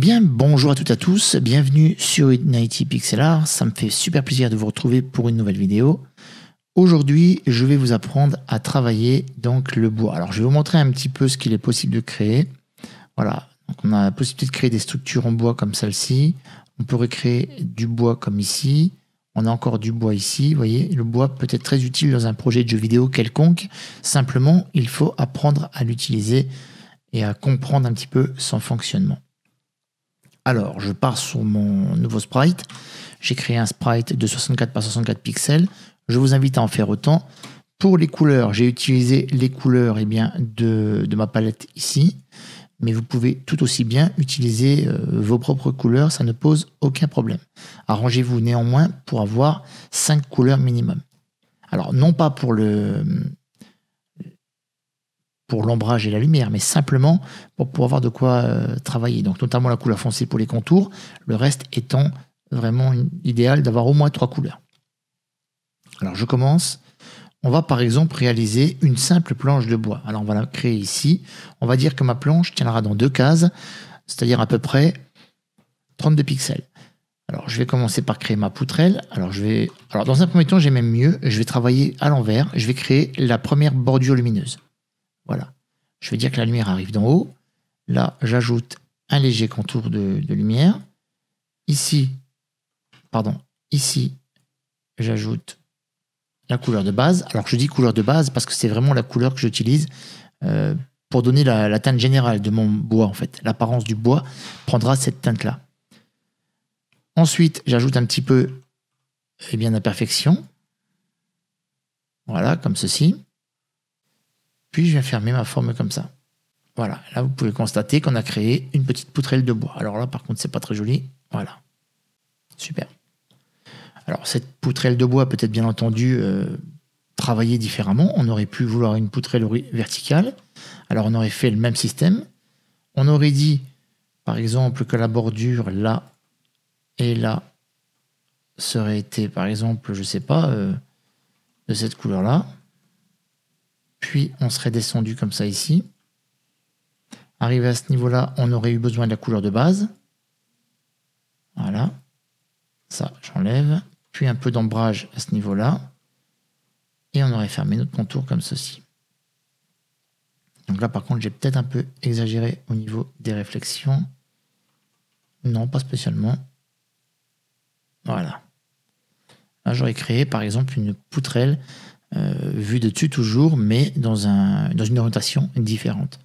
Bien, bonjour à toutes et à tous, bienvenue sur Unity Pixel Art, ça me fait super plaisir de vous retrouver pour une nouvelle vidéo. Aujourd'hui, je vais vous apprendre à travailler donc le bois. Alors, je vais vous montrer un petit peu ce qu'il est possible de créer. Voilà, donc on a la possibilité de créer des structures en bois comme celle-ci. On peut recréer du bois comme ici. On a encore du bois ici. Vous voyez, le bois peut être très utile dans un projet de jeu vidéo quelconque. Simplement, il faut apprendre à l'utiliser et à comprendre un petit peu son fonctionnement. Alors, je pars sur mon nouveau sprite. J'ai créé un sprite de 64 par 64 pixels. Je vous invite à en faire autant. Pour les couleurs, j'ai utilisé les couleurs de ma palette ici. Mais vous pouvez tout aussi bien utiliser vos propres couleurs. Ça ne pose aucun problème. Arrangez-vous néanmoins pour avoir 5 couleurs minimum. Alors, non pas pour l'ombrage et la lumière, mais simplement pour avoir de quoi travailler. Donc notamment la couleur foncée pour les contours, le reste étant vraiment idéal d'avoir au moins 3 couleurs. Alors je commence. On va par exemple réaliser une simple planche de bois. Alors on va la créer ici. On va dire que ma planche tiendra dans 2 cases, c'est-à-dire à peu près 32 pixels. Alors je vais commencer par créer ma poutrelle. Alors dans un premier temps, j'ai même mieux. Je vais travailler à l'envers. Je vais créer la première bordure lumineuse. Voilà, je vais dire que la lumière arrive d'en haut. Là, j'ajoute un léger contour de lumière. Ici, j'ajoute la couleur de base. Alors, je dis couleur de base parce que c'est vraiment la couleur que j'utilise pour donner la teinte générale de mon bois, en fait. L'apparence du bois prendra cette teinte-là. Ensuite, j'ajoute un petit peu d'imperfection. Voilà, comme ceci. Puis je viens fermer ma forme comme ça. Voilà, là vous pouvez constater qu'on a créé une petite poutrelle de bois. Alors là par contre c'est pas très joli. Voilà, super. Alors cette poutrelle de bois peut être bien entendu travaillée différemment. On aurait pu vouloir une poutrelle verticale. Alors on aurait fait le même système. On aurait dit par exemple que la bordure là et là serait été par exemple, je sais pas, de cette couleur là. Puis on serait descendu comme ça ici. Arrivé à ce niveau-là, on aurait eu besoin de la couleur de base. Voilà. Ça, j'enlève. Puis un peu d'ombrage à ce niveau-là. Et on aurait fermé notre contour comme ceci. Donc là, par contre, j'ai peut-être un peu exagéré au niveau des réflexions. Non, pas spécialement. Voilà. Là, j'aurais créé, par exemple, une poutrelle vue de dessus toujours, mais dans une orientation différente.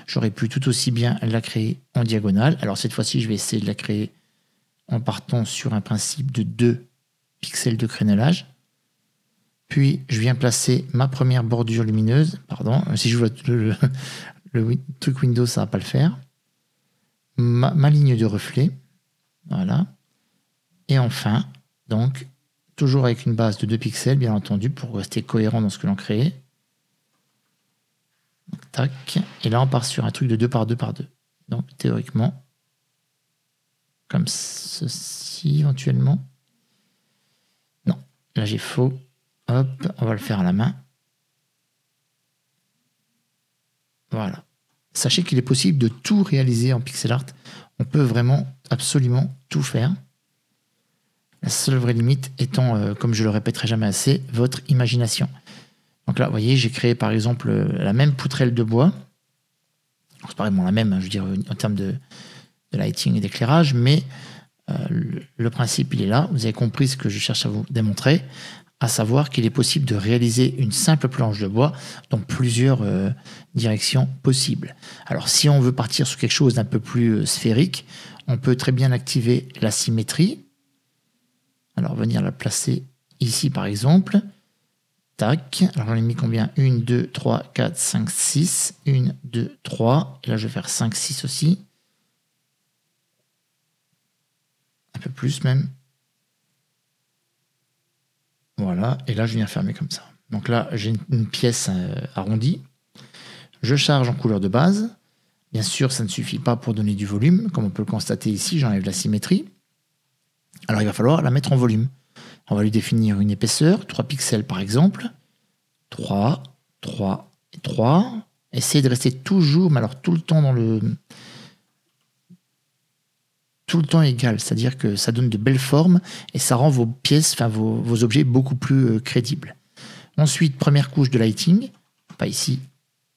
J'aurais pu tout aussi bien la créer en diagonale. Alors cette fois-ci, je vais essayer de la créer en partant sur un principe de 2 pixels de crénelage. Puis, je viens placer ma première bordure lumineuse. Pardon, si je vois le truc Windows, ça ne va pas le faire. Ma ligne de reflet. Voilà. Et enfin, donc, toujours avec une base de 2 pixels, bien entendu, pour rester cohérent dans ce que l'on crée. Tac. Et là, on part sur un truc de 2 par 2 par 2. Donc, théoriquement, comme ceci, éventuellement. Non, là, j'ai faux. Hop, on va le faire à la main. Voilà. Sachez qu'il est possible de tout réaliser en pixel art. On peut vraiment, absolument tout faire. La seule vraie limite étant, comme je le répéterai jamais assez, votre imagination. Donc là, vous voyez, j'ai créé par exemple la même poutrelle de bois. C'est pas vraiment la même, je veux dire, en termes de lighting et d'éclairage, mais le principe, il est là. Vous avez compris ce que je cherche à vous démontrer, à savoir qu'il est possible de réaliser une simple planche de bois dans plusieurs directions possibles. Alors, si on veut partir sur quelque chose d'un peu plus sphérique, on peut très bien activer la symétrie. Alors, venir la placer ici, par exemple. Tac. Alors, j'en ai mis combien? 1, 2, 3, 4, 5, 6. 1, 2, 3. Et là, je vais faire 5, 6 aussi. Un peu plus même. Voilà. Et là, je viens fermer comme ça. Donc là, j'ai une pièce arrondie. Je charge en couleur de base. Bien sûr, ça ne suffit pas pour donner du volume. Comme on peut le constater ici, j'enlève la symétrie. Alors, il va falloir la mettre en volume. On va lui définir une épaisseur, 3 pixels par exemple. 3, 3 et 3. Essayez de rester toujours, mais alors tout le temps dans le tout le temps égal, c'est-à-dire que ça donne de belles formes et ça rend vos pièces, enfin vos objets beaucoup plus crédibles. Ensuite, première couche de lighting, pas ici,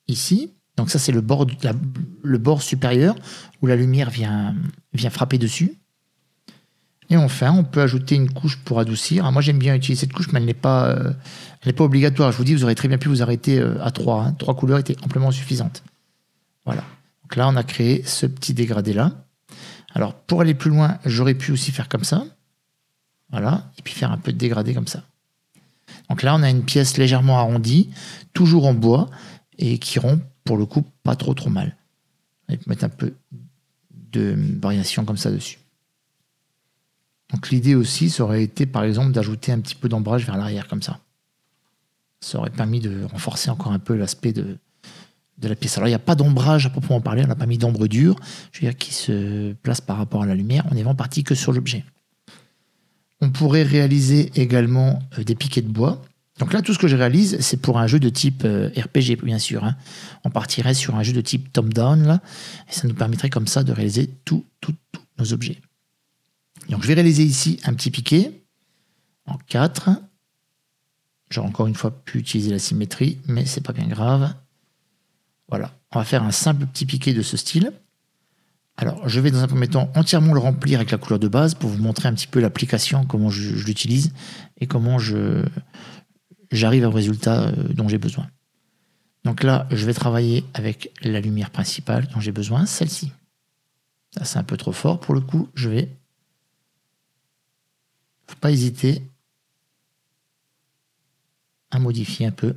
ici. Donc ça, c'est le bord supérieur où la lumière vient frapper dessus. Et enfin, on peut ajouter une couche pour adoucir. Alors moi, j'aime bien utiliser cette couche, mais elle n'est pas obligatoire. Je vous dis, vous aurez très bien pu vous arrêter à 3. Hein. 3 couleurs étaient amplement suffisantes. Voilà. Donc là, on a créé ce petit dégradé-là. Alors, pour aller plus loin, j'aurais pu aussi faire comme ça. Voilà. Et puis faire un peu de dégradé comme ça. Donc là, on a une pièce légèrement arrondie, toujours en bois, et qui rend, pour le coup, pas trop mal. On va mettre un peu de variation comme ça dessus. Donc l'idée aussi, ça aurait été, par exemple, d'ajouter un petit peu d'ombrage vers l'arrière, comme ça. Ça aurait permis de renforcer encore un peu l'aspect de la pièce. Alors, il n'y a pas d'ombrage à proprement parler, on n'a pas mis d'ombre dure, je veux dire, qui se place par rapport à la lumière. On est vraiment parti que sur l'objet. On pourrait réaliser également des piquets de bois. Donc là, tout ce que je réalise, c'est pour un jeu de type RPG, bien sûr. Hein. On partirait sur un jeu de type top-down, là, et ça nous permettrait comme ça de réaliser tous nos objets. Donc je vais réaliser ici un petit piquet en 4. J'aurais encore une fois pu utiliser la symétrie, mais c'est pas bien grave. Voilà, on va faire un simple petit piquet de ce style. Alors, je vais dans un premier temps entièrement le remplir avec la couleur de base pour vous montrer un petit peu l'application, comment je l'utilise et comment j'arrive au résultat dont j'ai besoin. Donc là, je vais travailler avec la lumière principale dont j'ai besoin, celle-ci. Là, c'est un peu trop fort pour le coup. Je vais... Faut pas hésiter à modifier un peu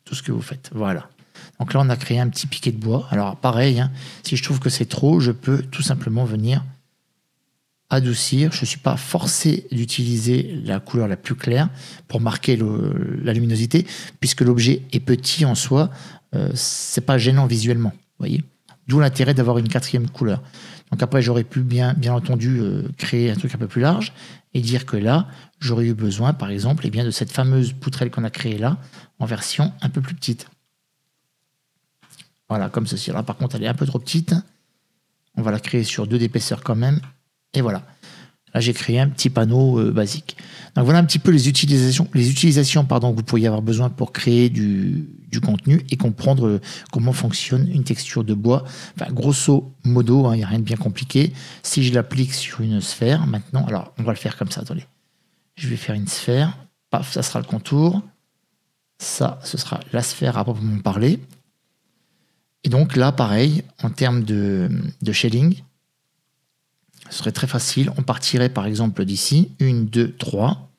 tout ce que vous faites. Voilà. Donc là, on a créé un petit piquet de bois. Alors pareil, hein, si je trouve que c'est trop, je peux tout simplement venir adoucir. Je ne suis pas forcé d'utiliser la couleur la plus claire pour marquer la luminosité, puisque l'objet est petit en soi, c'est pas gênant visuellement. Voyez, d'où l'intérêt d'avoir une 4e couleur. Donc après, j'aurais pu bien entendu créer un truc un peu plus large et dire que là, j'aurais eu besoin, par exemple, de cette fameuse poutrelle qu'on a créée là, en version un peu plus petite. Voilà, comme ceci. Là, par contre, elle est un peu trop petite. On va la créer sur 2 d'épaisseur quand même. Et voilà. Là, j'ai créé un petit panneau basique. Donc voilà un petit peu les utilisations que vous pourriez avoir besoin pour créer du contenu et comprendre comment fonctionne une texture de bois. Enfin, grosso modo, il n'y a rien de bien compliqué. Si je l'applique sur une sphère, maintenant, alors on va le faire comme ça, attendez. Je vais faire une sphère, paf, ça sera le contour. Ça, ce sera la sphère à proprement parler. Et donc là, pareil, en termes de shading, ce serait très facile. On partirait par exemple d'ici, 1, 2, 3.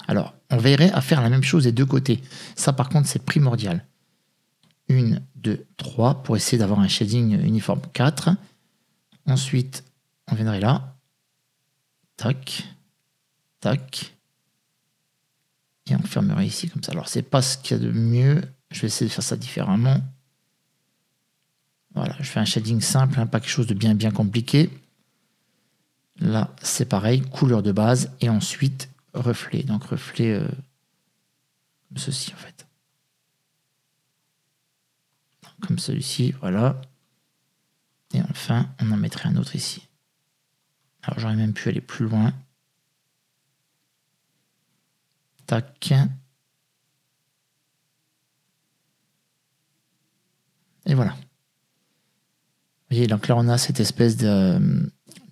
Alors, on veillerait à faire la même chose des 2 côtés. Ça, par contre, c'est primordial. 1, 2, 3, pour essayer d'avoir un shading uniforme. 4. Ensuite, on viendrait là. Tac. Tac. Et on fermerait ici comme ça. Alors, c'est pas ce qu'il y a de mieux. Je vais essayer de faire ça différemment. Voilà, je fais un shading simple, hein, pas quelque chose de bien compliqué. Là, c'est pareil, couleur de base, et ensuite reflet. Donc reflet comme ceci en fait. Comme celui-ci, voilà. Et enfin, on en mettrait un autre ici. Alors j'aurais même pu aller plus loin. Tac. Et voilà. Vous voyez, donc là on a cette espèce de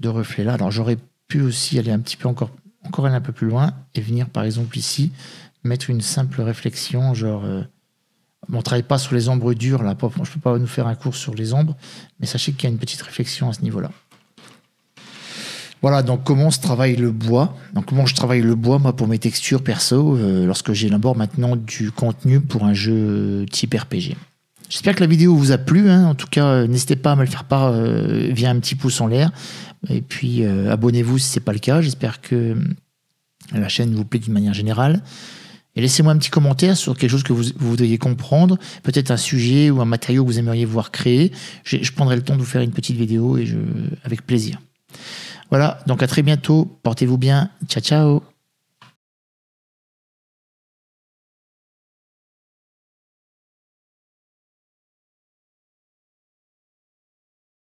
reflet là. Alors j'aurais pu aussi aller un petit peu encore aller un peu plus loin et venir par exemple ici mettre une simple réflexion, genre on travaille pas sur les ombres dures là, je peux pas nous faire un cours sur les ombres, mais sachez qu'il y a une petite réflexion à ce niveau là. Voilà, donc comment se travaille le bois. Donc comment je travaille le bois moi pour mes textures perso lorsque j'élabore maintenant du contenu pour un jeu type RPG. J'espère que la vidéo vous a plu, hein. En tout cas, n'hésitez pas à me le faire part via un petit pouce en l'air. Et puis, abonnez-vous si ce n'est pas le cas. J'espère que la chaîne vous plaît d'une manière générale. Et laissez-moi un petit commentaire sur quelque chose que vous voudriez comprendre, peut-être un sujet ou un matériau que vous aimeriez voir créer. Je prendrai le temps de vous faire une petite vidéo avec plaisir. Voilà, donc à très bientôt. Portez-vous bien. Ciao, ciao.